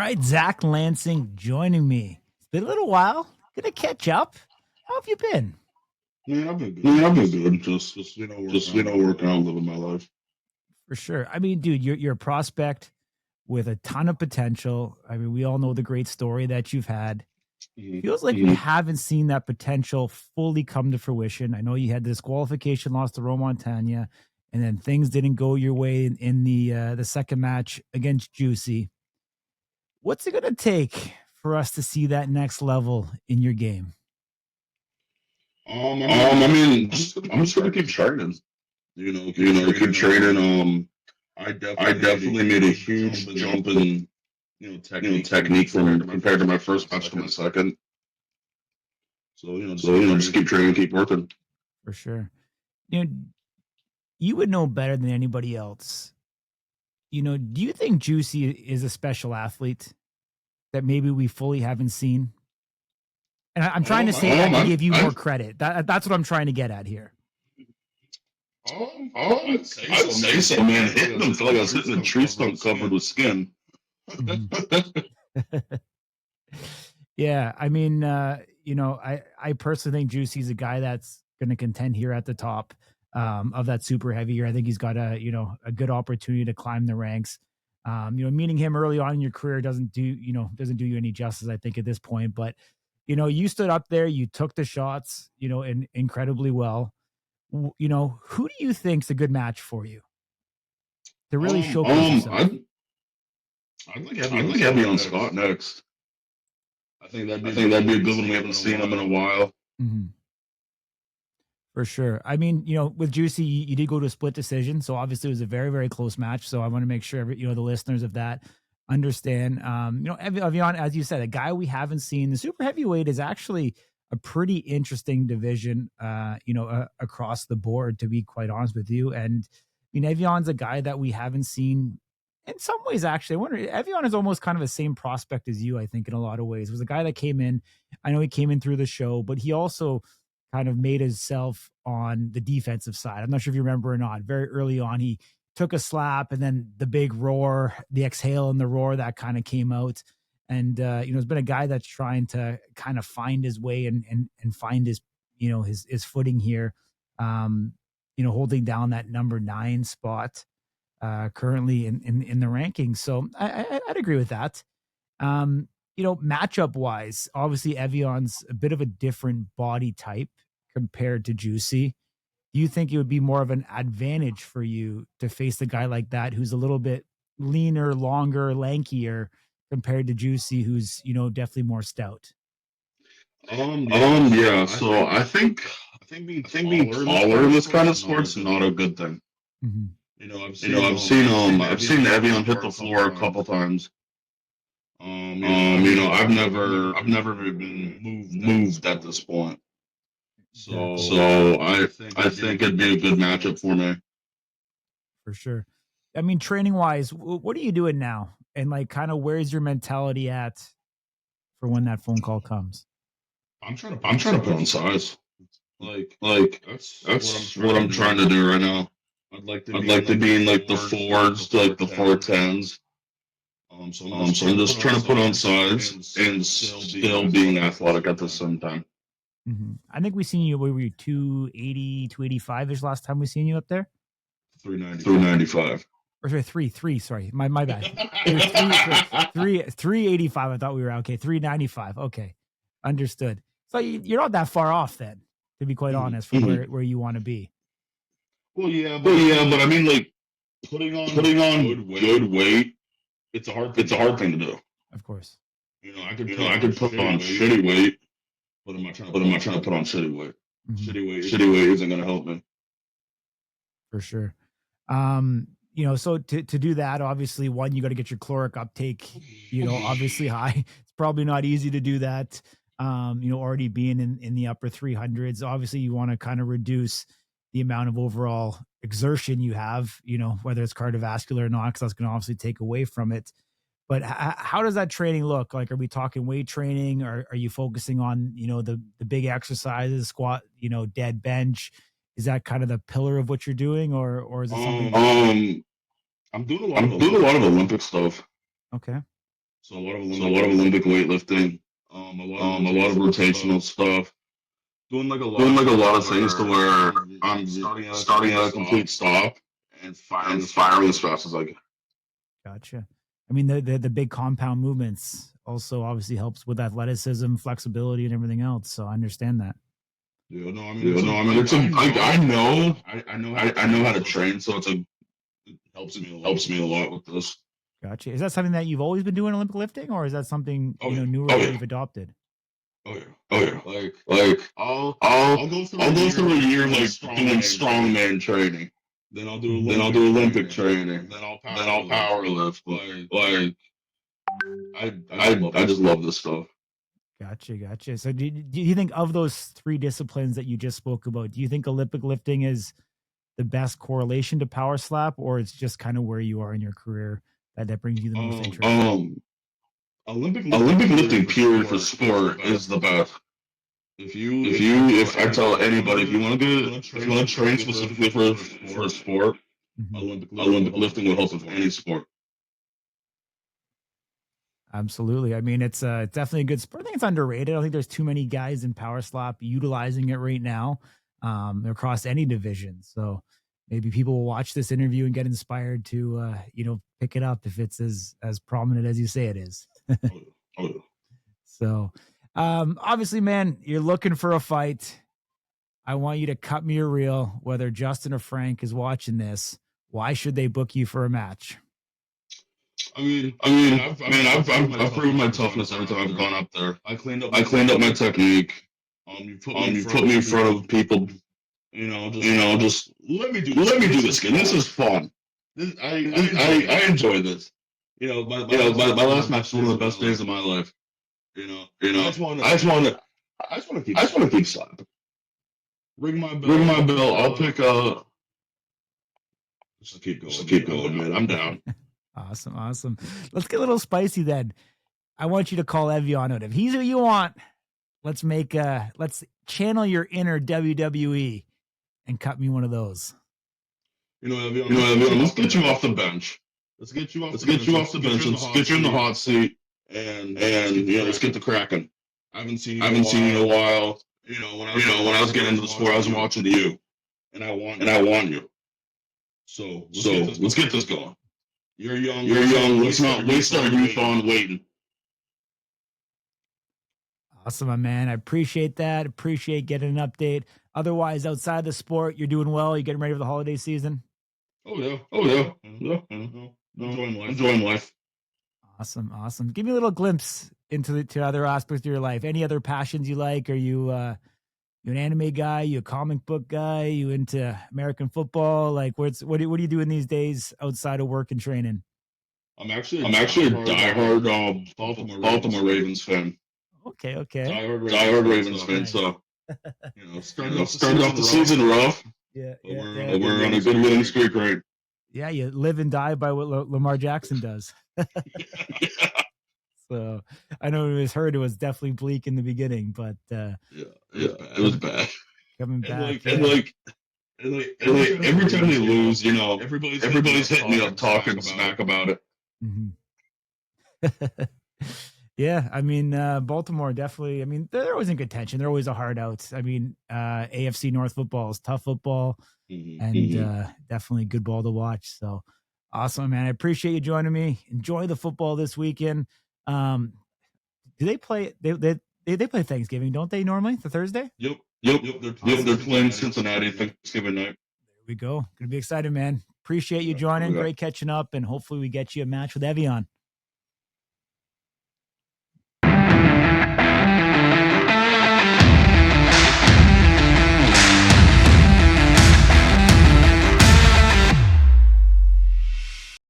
right, Zak Lansing joining me. It's been a little while. Gonna catch up. How have you been? Man, I've been good. For I've been good. Just working out, living my life. sure. I mean, dude, you're a prospect with a ton of potential. I mean, we all know the great story that you've had. Feels like we haven't seen that potential fully come to fruition. I know you had the disqualification loss to Ro Montana, and then things didn't go your way in the second match against Juicy. What's it gonna take for us to see that next level in your game? I'm just gonna keep training. Keep training. I definitely made a huge jump in technique from compared to my first match to my second. Just keep training, keep working. For sure. You know, you would know better than anybody else. Do you think Juicy is a special athlete that maybe we fully haven't seen? And I'm trying to say that to give you more credit. That's what I'm trying to get at here. I'd say so, man. Hitting him felt like I was hitting a tree stump covered with skin. Yeah, I mean, I personally think Juicy's a guy that's going to contend here at the top of that super heavy. I think he's got a good opportunity to climb the ranks. Meeting him early on in your career doesn't do you any justice, I think, at this point. But you stood up there, you took the shots, and incredibly well. Who do you think's a good match for you to really showcase yourself? I'd like Eviahn Scott next. I think that'd be a good one. We haven't seen him in a while. Mm-hmm. For sure. I mean, with Juicy, you did go to a split decision, so obviously it was a very, very close match. So I want to make sure the listeners of that understand. Eviahn, as you said, a guy we haven't seen. The super heavyweight is actually a pretty interesting division, across the board, to be quite honest with you. And Eviahn's a guy that we haven't seen in some ways. Actually, I wonder, Eviahn is almost kind of the same prospect as you, I think, in a lot of ways. It was a guy that came in. I know he came in through the show, but he also kind of made himself on the defensive side. I'm not sure if you remember or not. Very early on, he took a slap, and then the big roar, the exhale and the roar that kind of came out. And it's been a guy that's trying to kind of find his way and find his his footing here. Holding down that number 9 spot currently in the rankings. So I'd agree with that. Matchup wise, obviously Eviahn's a bit of a different body type compared to Juicy. Do you think it would be more of an advantage for you to face a guy like that who's a little bit leaner, longer, lankier compared to Juicy, who's definitely more stout? Yeah. So I think being taller in this kind of sports is not a good thing. Mm-hmm. I've seen Eviahn hit the floor a couple times. I've never been moved at this point. So I think it'd be a good matchup for me. For sure. I mean, training wise, what are you doing now? And kind of where's your mentality at for when that phone call comes? I'm trying to put on size. Like that's what I'm trying to do right now. I'd like to be in like the 4s to like the 410s. So I'm just trying to put on size and still being athletic at the same time. Mm-hmm. I think we seen you. Were we 280, 285 ish last time we seen you up there? 395. Or sorry, three. Sorry, my bad. It was 385. I thought we were okay. 395. Okay, understood. So you're not that far off then, to be quite honest, from where you want to be. Well, yeah, but I mean, like putting on good weight. It's a hard thing to do. Of course. I could put on shitty weight, but I'm not trying to put on shitty weight. Mm-hmm. Shitty weight isn't going to help me. For sure. So to do that, obviously, one, you got to get your caloric uptake, obviously high. It's probably not easy to do that. Already being in the upper 300s, obviously you want to kind of reduce the amount of overall exertion you have, whether it's cardiovascular or not, because that's going to obviously take away from it. But how does that training look? Like, are we talking weight training, or are you focusing on, the big exercises, squat, dead bench? Is that kind of the pillar of what you're doing, or is it something? I'm doing a lot of Olympic stuff. Okay. So a lot of Olympic weightlifting, a lot of rotational stuff, doing like a lot of things to where I'm starting at a complete stop and firing as fast as I can. Gotcha. I mean, the big compound movements also obviously helps with athleticism, flexibility, and everything else. So I understand that. Yeah, no, I mean it's a I know I know how to train, so it helps me a lot with this. Gotcha. Is that something that you've always been doing Olympic lifting, or is that something newer Oh that yeah. you've adopted? Oh yeah. Oh yeah. Like I'll go through a year like doing strongman training. Hmm. Then I'll do Olympic training. Then I'll power lift. Like I just love this stuff. Gotcha. So do you think of those three disciplines that you just spoke about, do you think Olympic lifting is the best correlation to power slap, or it's just kind of where you are in your career that brings you the most interest? Olympic lifting period for sport is the best. If I tell anybody if you want to train specifically for a sport, Hmm. Olympic lifting will help with any sport. Absolutely. I mean, it's definitely a good sport. I think it's underrated. I don't think there's too many guys in power slap utilizing it right now, across any division. So maybe people will watch this interview and get inspired to, pick it up if it's as prominent as you say it is. Oh yeah. So, obviously, man, you're looking for a fight. I want you to cut me a reel. Whether Justin or Frank is watching this, why should they book you for a match? Man, I've proven my toughness every time I've gone up there. I cleaned up my technique. You put me in front of people. Just let me do this again. This is fun. I enjoy this. My last match was one of the best days of my life. I just want to keep slapping. Ring my bell. I'll pick just keep going, man. I'm down. Awesome. Let's get a little spicy then. I want you to call Eviahn out. If he's who you want, let's channel your inner WWE and cut me one of those. Eviahn, let's get you off the bench. Let's get you off the bench. Let's get you in the hot seat, and let's get the cracking. I haven't seen you in a while. When I was getting into the sport, I was watching you, and I want you. So let's get this going. You're young. Let's not waste our youth on waiting. Awesome, my man. I appreciate that. Appreciate getting an update. Otherwise, outside the sport, you're doing well. You're getting ready for the holiday season. Oh yeah. Enjoying life. Awesome. Give me a little glimpse into to other aspects of your life. Any other passions you like? Are you you an anime guy? You a comic book guy? You into American football? Like, what are you doing these days outside of work and training? I'm actually a diehard Baltimore Ravens fan. Okay. Diehard Ravens fan. Nice. So started off the season rough. Yeah. We're on a good winning streak, right? Yeah, you live and die by what Lamar Jackson does. So I know it was definitely bleak in the beginning, but it was bad. Coming back. Every time they lose, everybody's hitting me up talking smack about it. Mm-hmm. Yeah, I mean, Baltimore definitely. I mean, they're always in contention. They're always a hard out. I mean, AFC North football is tough football, and definitely good ball to watch. So awesome, man! I appreciate you joining me. Enjoy the football this weekend. Do they play? They play Thanksgiving, don't they? Normally, the Thursday. Yep. They're playing Cincinnati Thanksgiving night. There we go. Gonna be excited, man. Appreciate you joining. Great catching up, and hopefully we get you a match with Eviahn.